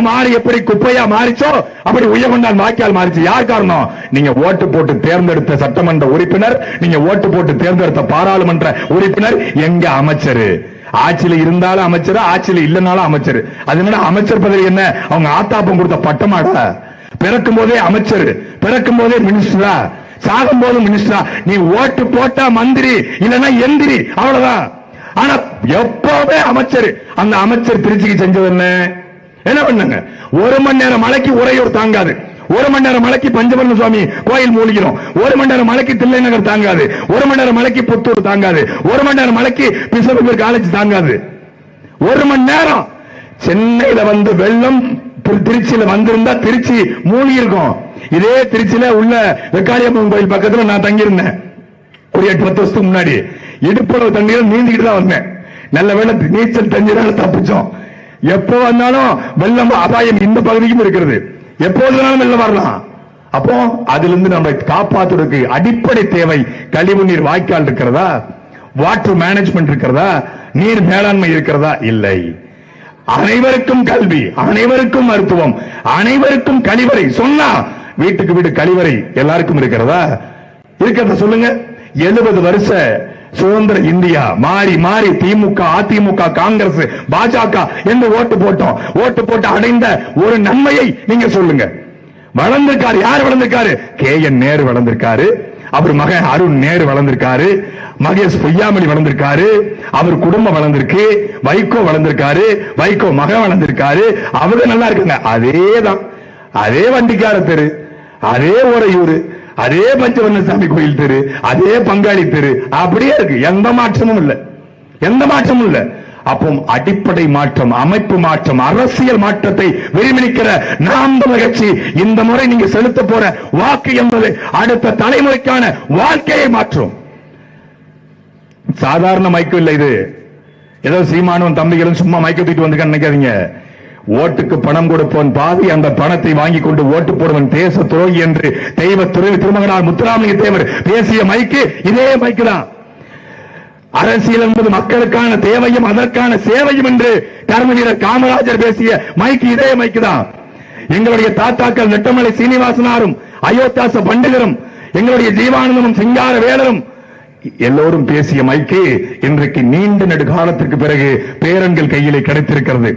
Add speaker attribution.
Speaker 1: மாறி எப்படி குப்பையா மாறிச்சோ அப்படி உயர்கொண்டான் வாய்க்கால் மாறிச்சு. யார் காரணம்? நீங்க ஓட்டு போட்டு தேர்ந்தெடுத்த சட்டமன்ற உறுப்பினர், நீங்க ஓட்டு போட்டு தேர்ந்தெடுத்த பாராளுமன்ற உறுப்பினர், எங்க அமைச்சர்? ஆட்சியில இருந்தாலும் அமைச்சர், ஆட்சியில இல்லைனாலும் அமைச்சர். அதனால அமைச்சர் பதவி என்ன? அவங்க ஆத்தாப்பம் கொடுத்த பட்டமாடா? பிறக்கும் போதே அமைச்சர், பிறக்கும் போதே மினிஸ்டரா, சாகும் போது மினிஸ்டரா? நீ ஓட்டு போட்டா மந்திரி, இல்லைன்னா எந்திரி, அவ்வளவுதான். ஆனா எப்பவுமே அமைச்சர். அந்த அமைச்சர் திருச்சிக்கு செஞ்சது என்ன பண்ணாங்க? 1 மணி நேரம் மழைக்கு உறையூர் தாங்காது, 1 மணி நேரம் மழைக்கு பஞ்சபரண சுவாமி கோயில் மூழ்கிறோம், 1 மணி நேரம் மழைக்கு தில்லை நகர் தாங்காது, 1 மணி நேரம் மழைக்கு புத்தூர் தாங்காது, 1 மணி நேரம் மழைக்கு பிசபர் காலேஜ் தாங்காது. 1 மணி நேரம் சென்னையில வந்து வெள்ளம் திருச்சியில வந்திருந்தா திருச்சி மூழ்கி இருக்கும். இதே திருச்சியில உள்ள வெக்காளியம்மன் கோயில் பக்கத்துல நான் தங்கியிருந்தேன் ஒரு 8-10 வருஷத்துக்கு முன்னாடி. இடுப்பளவு தண்ணீர் நீந்திக்கிட்டு தான் வந்தேன். நல்ல வேளை நீச்சல் தெரிஞ்சதால தப்பிச்சோம். எப்போ வந்தாலும் வெள்ளம் அபாயம் இந்த பகுதிக்கும் இருக்கிறது, எப்போதுனாலும் வெள்ளம் வரலாம். அப்போ அதுல இருந்து நம்ம காப்பாற்றுவதற்கு அடிப்படை தேவை கழிவு நீர் வாய்க்கால் இருக்கிறதா, வாட்டர் மேனேஜ்மெண்ட் இருக்கிறதா, நீர் மேலாண்மை இருக்கிறதா? இல்லை. அனைவருக்கும் கல்வி, அனைவருக்கும் மருத்துவம், அனைவருக்கும் கழிவறை. சொன்னா வீட்டுக்கு வீடு கழிவறை எல்லாருக்கும் இருக்கிறதா? இருக்கிறத சொல்லுங்க. 70 வருஷ சுதந்திர இந்தியா மாறி மாறி திமுக, அதிமுக, காங்கிரஸ், பாஜக என்று ஓட்டு போட்டோம். ஓட்டு போட்டு அடைந்த ஒரு நன்மையை நீங்க சொல்லுங்க. வளர்ந்திருக்காரு. யார் வளர்ந்திருக்காரு? KN நேரு வளர்ந்திருக்காரு, அவர் மகன் அருண் நேரு வளர்ந்திருக்காரு, மகேஷ் பொய்யாமொழி வளர்ந்திருக்காரு, அவர் குடும்பம் வளர்ந்திருக்கு, வைகோ வளர்ந்திருக்காரு, வைகோ மகன் வளர்ந்திருக்காரு, அவங்க நல்லா இருக்காங்க. அதேதான், அதே வண்டிக்கார தெரு, அதே உறையூர், அதே பஞ்சவர்ணசாமி கோயில் தெரு, அதே பங்காளி தெரு, அப்படியே இருக்கு. எந்த மாற்றமும் இல்லை, எந்த மாற்றமும் இல்லை. அப்போ அடிப்படை மாற்றம், அமைப்பு மாற்றம், அரசியல் மாற்றத்தை விரும்பிக்கிற நாம் தமிழர் கட்சி இந்த முறை நீங்க செலுத்த போற வாக்கு என்பது அடுத்த தலைமுறைக்கான வாழ்க்கையை மாற்றும். சாதாரண மைக்கு இல்லை இது. ஏதோ சீமானும் தம்பிகளும் சும்மா மைக்க தூக்கிட்டு வந்து நினைக்காதீங்க. ஓட்டுக்கு பணம் கொடுப்பவன் பாதி, அந்த பணத்தை வாங்கி கொண்டு ஓட்டு போடுவன் தேச துரோகி என்று தெய்வ துறை திருமகனார் முத்துராமலிங்க தேவர் பேசிய மைக்கு இதே மைக்கு தான். அரசியல் என்பது மக்களுக்கான தேவையும் அதற்கான சேவையும் என்று கர்ம வீரர் காமராஜர் பேசிய மைக்கு இதே மைக்கு தான். எங்களுடைய தாத்தாக்கள் நெட்டமலை சீனிவாசனாரும் அயோத்தாச பண்டிதரும் எங்களுடைய ஜீவானந்தமும் சிங்கார வேலரும் எல்லோரும் பேசிய மைக்கு இன்றைக்கு நீண்ட நெடுகாலத்திற்கு பிறகு பேரன்கள் கையிலே கிடைத்திருக்கிறது.